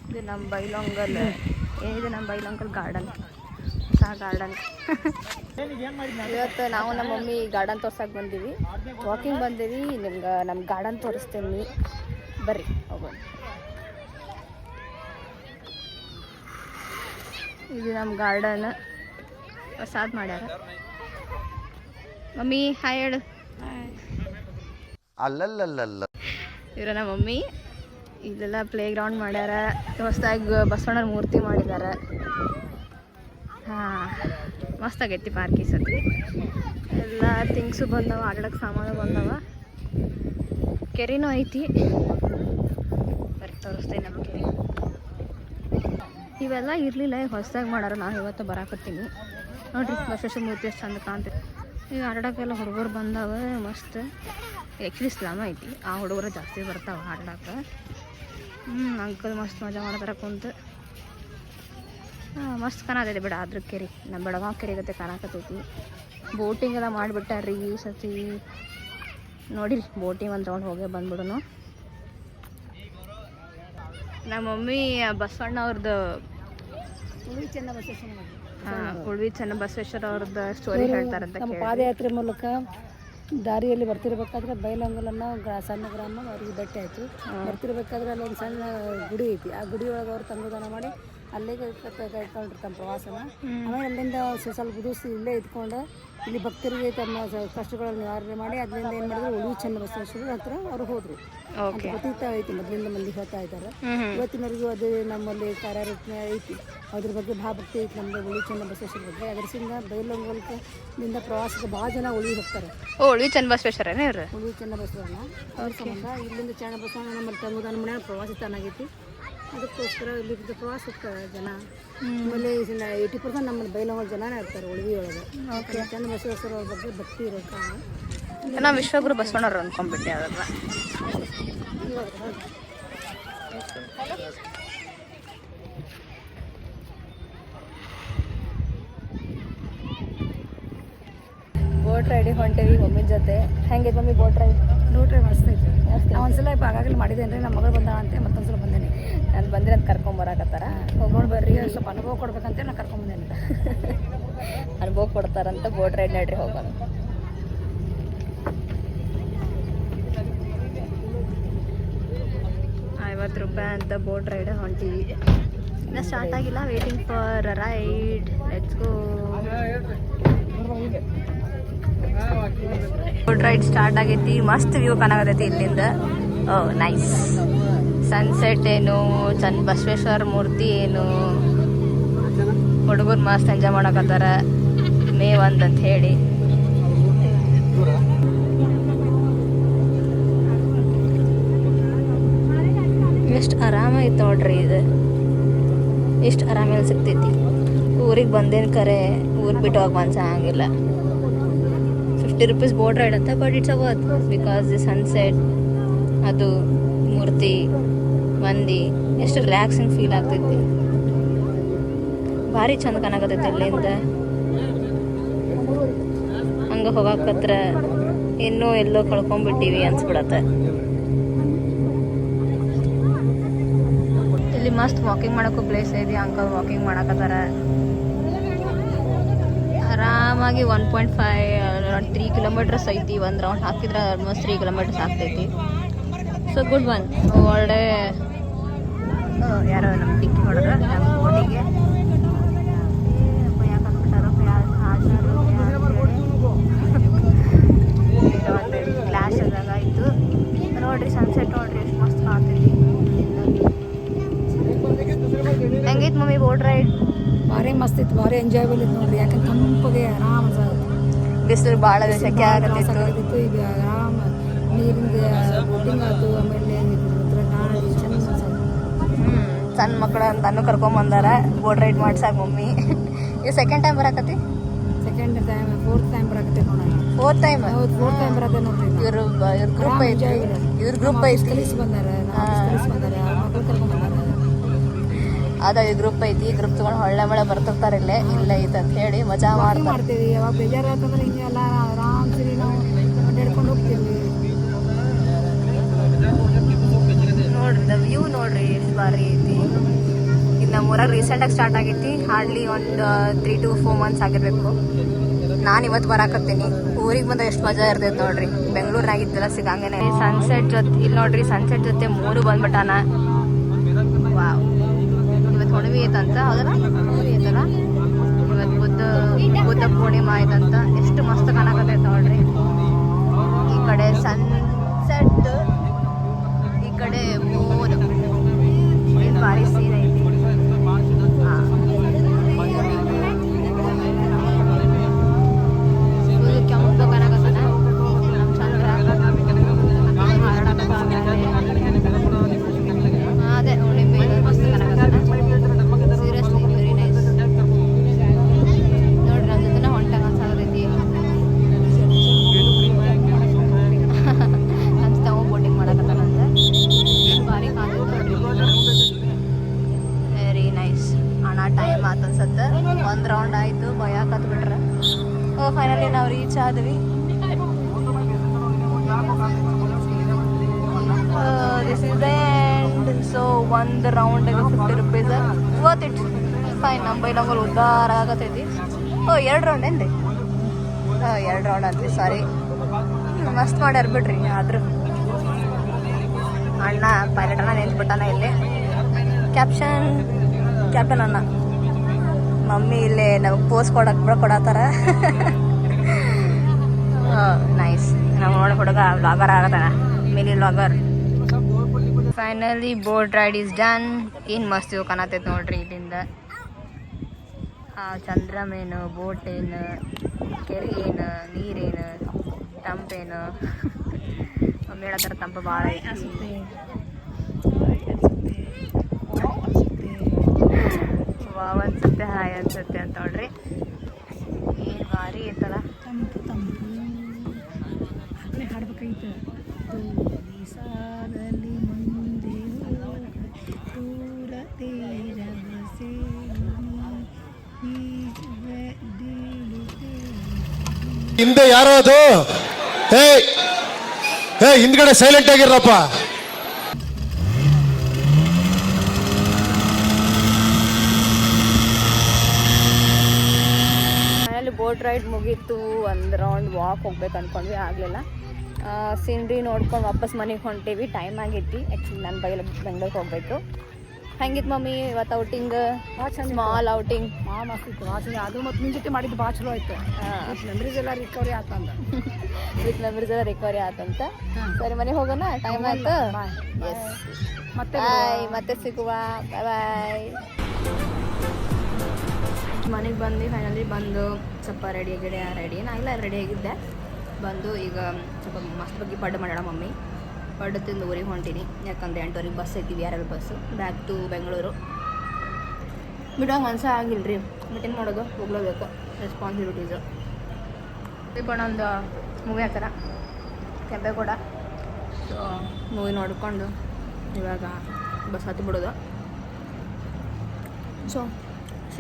ಇದು ನಮ್ಮ ಬೈಲೊಂಗಲ್ ಏನಿದೆ ನಮ್ಮ ಬೈಲೊಂಗಲ್ ಗಾರ್ಡನ್ ಹೊಸ ಗಾರ್ಡನ್. ಇವತ್ತು ನಾವು ನಮ್ಮ ಮಮ್ಮಿ ಗಾರ್ಡನ್ ತೋರ್ಸಕ್ಕೆ ಬಂದೀವಿ, ವಾಕಿಂಗ್ ಬಂದೀವಿ. ನಿಮ್ಗೆ ನಮ್ಮ ಗಾರ್ಡನ್ ತೋರಿಸ್ತೇನೆ, ಬರ್ರಿ ಹೋಗೋಣ. ಇದು ನಮ್ಮ ಗಾರ್ಡನ್ ಹೊಸಾದ್ ಮಾಡ್ಯಾರ. ಮಮ್ಮಿ ಹಾಯ್ ಹೇಳು. ಅಲ್ಲಲ್ಲಲ್ಲ ಇವ್ರ ನಮ್ಮ ಮಮ್ಮಿ. ಇದೆಲ್ಲ ಪ್ಲೇ ಗ್ರೌಂಡ್ ಮಾಡ್ಯಾರ, ಹೊಸದಾಗಿ ಬಸವಣ್ಣನ ಮೂರ್ತಿ ಮಾಡಿದ್ದಾರೆ. ಹಾಂ, ಮಸ್ತಾಗೈತಿ ಪಾರ್ಕ್ ಈ ಸತಿ. ಎಲ್ಲ ಥಿಂಗ್ಸು ಬಂದವ, ಆಡಕ್ಕೆ ಸಾಮಾನು ಬಂದವ. ಕೆರೆನೂ ಐತಿ, ಬರೀ ತೋರಿಸ್ತೇನೆ ನಮ್ಮ ಕೆರೆ. ಇವೆಲ್ಲ ಇರಲಿಲ್ಲ, ಈಗ ಹೊಸದಾಗಿ ಮಾಡ್ಯಾರ. ನಾನು ಇವತ್ತು ಬರಾಕತ್ತೀನಿ ನೋಡ್ರಿ, ಬಸವೇಶ್ವರ ಮೂರ್ತಿ ಎಷ್ಟು ಚಂದ ಕಾಣ್ತೈತಿ. ಈಗ ಆಡೋಕ್ಕೆಲ್ಲ ಹುಡುಗರು ಬಂದಾವ ಮಸ್ತ್. ಆ್ಯಕ್ಚುಲಿ ಸ್ಲಾಮ ಐತಿ, ಆ ಹುಡುಗರು ಜಾಸ್ತಿ ಬರ್ತಾವೆ ಆಡ್ಲಾಕ. ಅಂಕಲ್ ಮಸ್ತ್ ಮಜಾ ಮಾಡ್ತಾರೆ ಕುಂತು. ಮಸ್ತ್ ಕಾಣತೈತಿ ಬಿಡ. ಅದ್ರ ಕೆರೆ ನಮ್ಮ ಬೆಳಗಾವ್ ಕೆರೆ ಗತೆ ಕಾಣಕತ್ತೈತಿ. ಬೋಟಿಂಗ್ ಎಲ್ಲ ಮಾಡಿಬಿಟ್ಟಾರ್ರಿ ಈ ಸತಿ. ನೋಡಿರಿ, ಬೋಟಿಂಗ್ ಒಂದು ರೌಂಡ್ ಹೋಗೇ ಬಂದ್ಬಿಡೋನು. ನಮ್ಮ ಮಮ್ಮಿ ಬಸವಣ್ಣ ಅವ್ರದ್ದು ಉಳ್ವಿ ಚೆನ್ನ ಬಸವೇಶ್ವರ ಅವ್ರದ್ದು ಸ್ಟೋರಿ ಹೇಳ್ತಾರಂತ. ನಮ್ಮ ಪಾದಯಾತ್ರೆ ಮೂಲಕ ದಾರಿಯಲ್ಲಿ ಬರ್ತಿರ್ಬೇಕಾದ್ರೆ ಬೈಲೊಂಗಲನ್ನು ಸಣ್ಣ ಗ್ರಾಮ ಅವ್ರಿಗೆ ಭೇಟಿ ಆಯಿತು. ಬರ್ತಿರ್ಬೇಕಾದ್ರೆ ಅಲ್ಲಿ ಒಂದು ಸಣ್ಣ ಗುಡಿ ಐತಿ. ಆ ಗುಡಿ ಒಳಗೆ ಅವರು ತಂಗುದಾನ ಮಾಡಿ ಅಲ್ಲಿಗೆ ಕೈಕೊಂಡಿರ್ತಾನೆ ಪ್ರವಾಸನ. ಆಮೇಲೆ ಅಲ್ಲಿಂದ ಸ್ವಲ್ಪ ದಿವಸ ಇಲ್ಲೇ ಇದ್ಕೊಂಡು ಇಲ್ಲಿ ಭಕ್ತರಿಗೆ ತಮ್ಮ ಕಷ್ಟಗಳನ್ನು ನಿವಾರಣೆ ಮಾಡಿ ಅದರಿಂದ ಏನು ಮಾಡಿದ್ರು ಉಳ್ವಿ ಚೆನ್ನ ಬಸವೇಶ್ವರ ಹತ್ರ ಅವ್ರು ಹೋದ್ರು. ಪ್ರತೀತ ಐತಿ, ಮೊದಲಿಂದ ಮಂದಿ ಹೇಳ್ತಾ ಇದ್ದಾರೆ. ಇವತ್ತಿನವರೆಗೂ ಅದು ನಮ್ಮಲ್ಲಿ ಕಾರ್ಯರೂಪ ಐತಿ. ಅದ್ರ ಬಗ್ಗೆ ಭಾಳ ಭಕ್ತಿ ಐತಿ ನಮ್ಮದು ಉಳ್ವಿ ಚೆನ್ನ ಬಸವೇಶ್ವರ ಬಗ್ಗೆ. ಅದರಿಂದ ಬೈಲೊಂಗಲದಿಂದ ಪ್ರವಾಸಕ್ಕೆ ಭಾಳ ಜನ ಉಳ್ವಿ ಹೋಗ್ತಾರೆ. ಉಳ್ವಿ ಚೆನ್ನ ಬಸವೇಶ್ವರನೇ ಇವರು. ಉಳ್ವಿ ಚೆನ್ನ ಬಸವಣ್ಣ ಅವ್ರ ಸಂಬಂಧ ಇಲ್ಲಿಂದ ಚೆನ್ನ ಬಸವಣ್ಣ ನಮ್ಮಲ್ಲಿ ತಂಗುದಾನ ಮನೆ ಪ್ರವಾಸಿ ತಾಣ ಆಗೈತಿ. ಅದಕ್ಕೋಸ್ಕರ ಇಲ್ಲಿ ಪ್ರವಾಸ ಹೋಗ್ತಾರೆ ಜನ. ಆಮೇಲೆ 80% ನಮ್ಮಲ್ಲಿ ಬೈಲೊಂಗಲ್ ಜನನೇ ಇರ್ತಾರೆ ಉಳ್ವಿ ಒಳಗೆ. ಚೆನ್ನ ಬಸವೇಶ್ವರ ಅವ್ರ ಬಗ್ಗೆ ಭಕ್ತಿ ಇರೋ ಕಾರಣ ನಾವು ವಿಶ್ವಗುರು ಬಸವಣ್ಣವ್ರು ಅಂದ್ಕೊಂಡ್ಬಿಟ್ಟೆ. ಅದೆಲ್ಲ ಬೋಟ್ ರೈಡಿಗೆ ಹೊಂಟೇವಿ ಮಮ್ಮಿ ಜೊತೆ. ಹೆಂಗೈತೆ mummy boat ride? Boat ride ಮಸ್ತ್ ಐತೆ. ನಾವು ಒಂದ್ಸಲ ಆಗಾಗಲೇ ಮಾಡಿದ್ದೇನೆ ರೀ. ನಮ್ಮ ಮಗಳು ಬಂದ ಅಂತ ಮತ್ತೊಂದ್ಸಲ ಬಂದೇನೆ. ನಾನು ಬಂದರೆ ಅಂತ ಕರ್ಕೊಂಬರಾಕತ್ತಾರ. ಹೋಗೋಣ ಬರ್ರಿ, ಸ್ವಲ್ಪ ಅನುಭವ ಕೊಡ್ಬೇಕಂತೇಳಿ ನಾನು ಕರ್ಕೊಂಬಂದೇನೆ. ಅನುಭವ ಕೊಡ್ತಾರಂತ ಬೋಟ್ ರೈಡ್ ನಡ್ರಿ ಹೋಗೋಣ. 50 ರೂಪಾಯಿ ಅಂತ ಬೋಟ್ ರೈಡ್ ಹೊಂಟೀವಿ. ಇನ್ನು ಸ್ಟಾರ್ಟ್ ಆಗಿಲ್ಲ, waiting for ride. Let's go. Boat ride start ಆಗೈತಿ. ಮಸ್ತ್ ವ್ಯೂ ಕಾಣಾಗತೈತಿ ಇಲ್ಲಿಂದ. ನೈಸ್. ಸನ್ಸೆಟ್ ಏನು, ಚನ್ನ ಬಸವೇಶ್ವರ ಮೂರ್ತಿ ಏನು, ಹುಡುಗರು ಮಸ್ತ್ ಎಂಜಾಯ್ ಮಾಡಕತ್ತಾರ. ಮೇ 1 ಅಂತ ಹೇಳಿ. ಎಷ್ಟು ಆರಾಮಾಗಿತ್ತು ನೋಡ್ರಿ. ಇದು ಎಷ್ಟು ಆರಾಮಾಗಿ ಸಿಗ್ತೈತಿ. ಊರಿಗೆ ಬಂದೇನು ಕರೆ, ಊರು ಬಿಟ್ಟು ಹೋಗಿ ಮನ್ಸಾಗಿಲ್ಲ. 50 ರೂಪೀಸ್ ಬೋಟ್ ರೈಡ್ ಅಂತ, but it's a worth because the sunset, ಅದು ಮೂರ್ತಿ, ಮಂದಿ, ಎಷ್ಟು ರಿಲ್ಯಾಕ್ಸಿಂಗ್ ಫೀಲ್ ಆಗ್ತೈತಿ. ಭಾರಿ ಚಂದ ಕಾಣಕತ್ತೈತಿ ಇಲ್ಲಿಂದ. ಹಂಗೆ ಹೋಗಾಕತ್ರ ಇನ್ನೂ ಎಲ್ಲೋ ಕಳ್ಕೊಂಡ್ಬಿಟ್ಟಿವಿ ಅನ್ಸ್ಬಿಡತ್ತೆ. ಇಲ್ಲಿ ಮಸ್ತ್ ವಾಕಿಂಗ್ ಮಾಡೋಕ್ಕೂ ಪ್ಲೇಸ್ ಐತಿ. ಅಂಕಲ್ ವಾಕಿಂಗ್ ಮಾಡಕತ್ತಾರ ಆರಾಮಾಗಿ. 1.5-3 ಕಿಲೋಮೀಟರ್ಸ್ ಐತಿ. ಒಂದು ರೌಂಡ್ ಹಾಕಿದ್ರೆ ಆಲ್ಮೋಸ್ಟ್ 3 ಕಿಲೋಮೀಟರ್ಸ್ ಆಗ್ತೈತಿ. So good one. ಒಳ್ಳೆ ಯಾರೋ ನಮ್ಮ ಟಿಕ್ಕಿ ಹೊಡೆದ್ರೆ ನಮ್ಮ ಬೋಟಿಗೆ ಒಂದು ಗ್ಲಾಸ್ ಅದಾಗ ಆಯಿತು. ನೋಡ್ರಿ ಸನ್ಸೆಟ್ ನೋಡ್ರಿ ಎಷ್ಟು ಮಸ್ತ್ ಕಾಣ್ತೈತಿ. ಹೆಂಗೈತೆ ಮಮ್ಮಿ ಬೋಟ್ ರೈಡ್? ಭಾರಿ ಮಸ್ತ್ ಇತ್ತು, ಭಾರಿ ಎಂಜಾಯಬಲ್ ಇತ್ತು ನೋಡ್ರಿ. ಯಾಕಂದ್ರೆ ತಂಪಗೆ ಆರಾಮ ಬಿಸಿಲು ಭಾಳ ಸೆಕೆ ಆಗತ್ತಿತ್ತು. ಈಗ ಆರಾಮ ನೀರಿಂದ ಬೋಟಿಂಗ್ ಆಯ್ತು. ಆಮೇಲೆ ಸಣ್ಣ ಮಕ್ಕಳು ಅಂತಾನು ಕರ್ಕೊಂಬಂದಾರ ಬೋಟ್ ರೈಡ್ ಮಾಡ್ಸಾಕ ಮಮ್ಮಿ. ಇದು ಸೆಕೆಂಡ್ ಟೈಮ್ ಬರಾಕತ್ತಿ? ಫೋರ್ತ್ ಟೈಮ್ ಬರಾಕತ್ತಿ ನೋಡೋಣ. ಫೋರ್ತ್ ಟೈಮ್ ಬರತ್ತೆ ನೋಡ್ರಿ. ಇವ್ರ ಗ್ರೂಪ್ ಐತಿ. ಇವ್ರ ಗ್ರೂಪ್ ಐತಿ. ಬಂದಾರ ಮಕ್ಕಳು ಕರ್ಕೊಂಡ್ ಬಂದಾರ. ಅದ ಈ ಗ್ರೂಪ್ ಐತಿ. ಈ ಗ್ರೂಪ್ ತಗೊಂಡು ಹೊಳ್ಳೆ ಮಳೆ ಬರ್ತಿರ್ತಾರೆ ಇಲ್ಲೇ ಐತೆ ಅಂತ ಹೇಳಿ ಮಜಾ ಮಾಡ್ತೀವಿ. ಯಾವಾಗ ಬೇಜಾರು ಆಯ್ತಂದ್ರೆ ಹಿಂಗೆಲ್ಲ ಆರಾಮ್ ಸರಿ ನಾವು ಅಡ್ಡಾಡ್ಕೊಂಡು ಹೋಗ್ತೀವಿ. ನಮ್ಮೂರಾಗ ರೀಸೆಂಟಾಗಿ ಸ್ಟಾರ್ಟ್ ಆಗೈತಿ. ಹಾರ್ಡ್ಲಿ ಒಂದು 3 to 4 months ಆಗಿರಬೇಕು. ನಾನು ಇವತ್ತು ಬರಾಕತ್ತೀನಿ. ಊರಿಗೆ ಬಂದ ಎಷ್ಟು ಮಜಾ ಇರ್ತೈತೆ ನೋಡ್ರಿ. ಬೆಂಗಳೂರಿನಾಗಿದ್ದೆಲ್ಲ ಸಿಗಂಗೇನೆ. ಸನ್ಸೆಟ್ ಜೊತೆ ಇಲ್ಲಿ ನೋಡ್ರಿ, ಸನ್ಸೆಟ್ ಜೊತೆ 3 ಬಂದ್ಬಿಟ್ಟಾನ. ವಾವ್, ಇವತ್ತು ಹುಣ್ಣಿಮೆ ಐತಂತ. ಹೌದಲ್ಲ, ಹುಣ್ಣಿಮೆ ಐತಲ್ಲ ಇವತ್ತು. ಬುದ್ಧ ಪೂರ್ಣಿಮಾ ಆಯ್ತಂತ. ಎಷ್ಟು ಮಸ್ತ್ ಕಾಣಕತ್ತೈತೆ ನೋಡ್ರಿ. ಈ ಕಡೆ ಸನ್ಸೆಟ್, ಈ ಕಡೆ ಮೂರು. ಏನು ಭಾರಿ ಸೀನ್ ಐತಿ. ಕೆಂಪು ಕಾಣಕತ್ತದ ನಮ್ಮ ಚಂದ್ರ. ಅದೇ ಹುಣ್ಣಿಮೆ ಮಸ್ತ್ ಕಾಣಕತ್ತದ. Seriously very nice. ನೋಡ್ರಿ ನಮ್ಮ ಜೊತೆ ಹೊಂಟಾಗ ಅನ್ಸಾಗತೈತಿ. ಅನ್ಸ್ತಾವ ಬೋಟಿಂಗ್ ಮಾಡಕತ್ತಾನಂತ. ಏನು ಭಾರಿ ಕಾಣ್ತೈತೆ ನೋಡ್ರಿ. Very nice. ಅಣ್ಣ ಟೈಮ್ ಆತು ಅನ್ಸತ್ತೆ. 1 ರೌಂಡ್ ಆಯಿತು, ಭಯಕತ್ ಬಿಟ್ರೆ. ಫೈನಲಿ ನಾವು ರೀಚ್ ಆದ್ವಿ. This is the end. So 1 ರೌಂಡಿಗೆ 50 rupees. Worth it. Fine. ನಮ್ಮ ಬೈಲಂಗಲ್ ಉದ್ದಾರ ಆಗತೈತಿ. 2 ರೌಂಡ್ ಏನು ರೀ? 2 ರೌಂಡ್ ಅಂತ್ರಿ, ಸಾರಿ. ಮಸ್ತ್ ಮಾಡ್ಯಾರ ಬಿಡ್ರಿ. ಆದ್ರೂ ಅಣ್ಣ ಪೈಲಟ್ ಅಣ್ಣ ನಿಂತ್ಬಿಟ್ಟಾನ ಇಲ್ಲಿ. ಕ್ಯಾಪ್ಟನ್ ಅಣ್ಣ. ಮಮ್ಮಿ ಇಲ್ಲೇ ನಮಗೆ ಪೋಸ್ ಕೊಡತ್ತಾರ. ನೈಸ್. ನಾವು ನೋಡೋ ಹುಡುಗ ವ್ಲಾಗರ್ ಆಗತ್ತಾನ, mini vlogger. Finally boat ride is done. ಏನು ಮಸ್ತ್ ಇವು ಕಾಣತೈತೆ ನೋಡ್ರಿ ಇಲ್ಲಿಂದ. ಚಂದ್ರ ಮೇನು, ಬೋಟ್ ಏನು, ಕೆರೆ ಏನು, ನೀರೇನು, ತಂಪೇನು. ಮಮ್ಮಿ ಹೇಳತ್ತಾರ ತಂಪು ಭಾಳ ಐತಿ. ವಾವ್ ಅನ್ಸುತ್ತೆ, ಹಾಯ್ ಅನ್ಸುತ್ತೆ ಅಂತ ನೋಡ್ರಿ. ಏನು ಭಾರಿ ಐತಲ್ಲ. ತಂಪು ತಂಪು ಅಲ್ಲೇ ಹಾಡ್ಬೇಕೈತೆ. ಸಾಲಲ್ಲಿ ಮುಂದೆ ದೂರ ತೀರದ ಹಿಂದೆ ಯಾರೋ ಅದು. ಹೇ ಹಿಂದ್ಗಡೆ ಸೈಲೆಂಟ್ ಆಗಿರಪ್ಪ. ಬೋಟ್ ರೈಡ್ ಮುಗೀತು. 1 ರೌಂಡ್ ವಾಕ್ ಹೋಗ್ಬೇಕು ಅಂದ್ಕೊಂಡ್ವಿ, ಆಗಲಿಲ್ಲ. ಸೀನ್ರಿ ನೋಡ್ಕೊಂಡು ವಾಪಸ್ ಮನೆಗೆ ಹೊಂಟೇವಿ. ಟೈಮ್ ಆಗೈತಿ. ಆ್ಯಕ್ಚುಲಿ ನಾನು ಬೆಂಗ್ಳೂರಿಗೆ ಹೋಗಬೇಕು. ಹೆಂಗಿತ್ತು ಮಮ್ಮಿ ಇವತ್ತು ಔಟಿಂಗ್? Small outing. ಮಸ್ತ್ ಇತ್ತು. ಅದು ಮತ್ತು ನಿಮ್ಮ ಜೊತೆ ಮಾಡಿದ್ದು ಭಾಳ ಚಲೋ ಆಯ್ತು. ಮೆಮ್ರೀಸ್ ಎಲ್ಲ ರಿಕವರಿ ಆತಂದ. ವಿತ್ ಮೆಮರೀಸ್ ಎಲ್ಲ ರಿಕವರಿ ಆತಂತ. ಸರಿ, ಮನೆಗೆ ಹೋಗೋಣ. ಟೈಮ್ ಆಯ್ತು. ಎಸ್, ಮತ್ತೆ ಸಿಗುವ. ಬಾಯ್. ಮನೆಗೆ ಬಂದು ಫೈನಲಿ ಬಂದು ಸ್ವಲ್ಪ ರೆಡಿ ಏನಾಗಿಲ್ಲ, ರೆಡಿ ಆಗಿದ್ದೆ. ಬಂದು ಈಗ ಸ್ವಲ್ಪ ಮಸ್ತ್ ಬಗ್ಗೆ ಪಡ್ಡು ಮಾಡೋಣ ಮಮ್ಮಿ. ಪಡ್ಡು ತಿಂದು ಊರಿಗೆ ಹೊಂಟೀನಿ. ಯಾಕಂದರೆ 8 ಬಸ್ ಐತಿ, VRL bus, back to Bengaluru. ಬಿಡೋಂಗೆ ಮನ್ಸ ಆಗಿಲ್ಲ ರೀ. ಬಟ್ ಏನು ಮಾಡೋದು, ಹೋಗ್ಲೇಬೇಕು. ರೆಸ್ಪಾನ್ಸಿಬಿಲಿಟೀಸು. ಒಂದು ಮೂವಿ ಹಾಕ್ತಾರ ಕೆಂಪೇಗೌಡ. ಸೊ ಮೂವಿ ನೋಡ್ಕೊಂಡು ಇವಾಗ ಬಸ್ ಹತ್ತಿ ಬಿಡೋದು. ಸೊ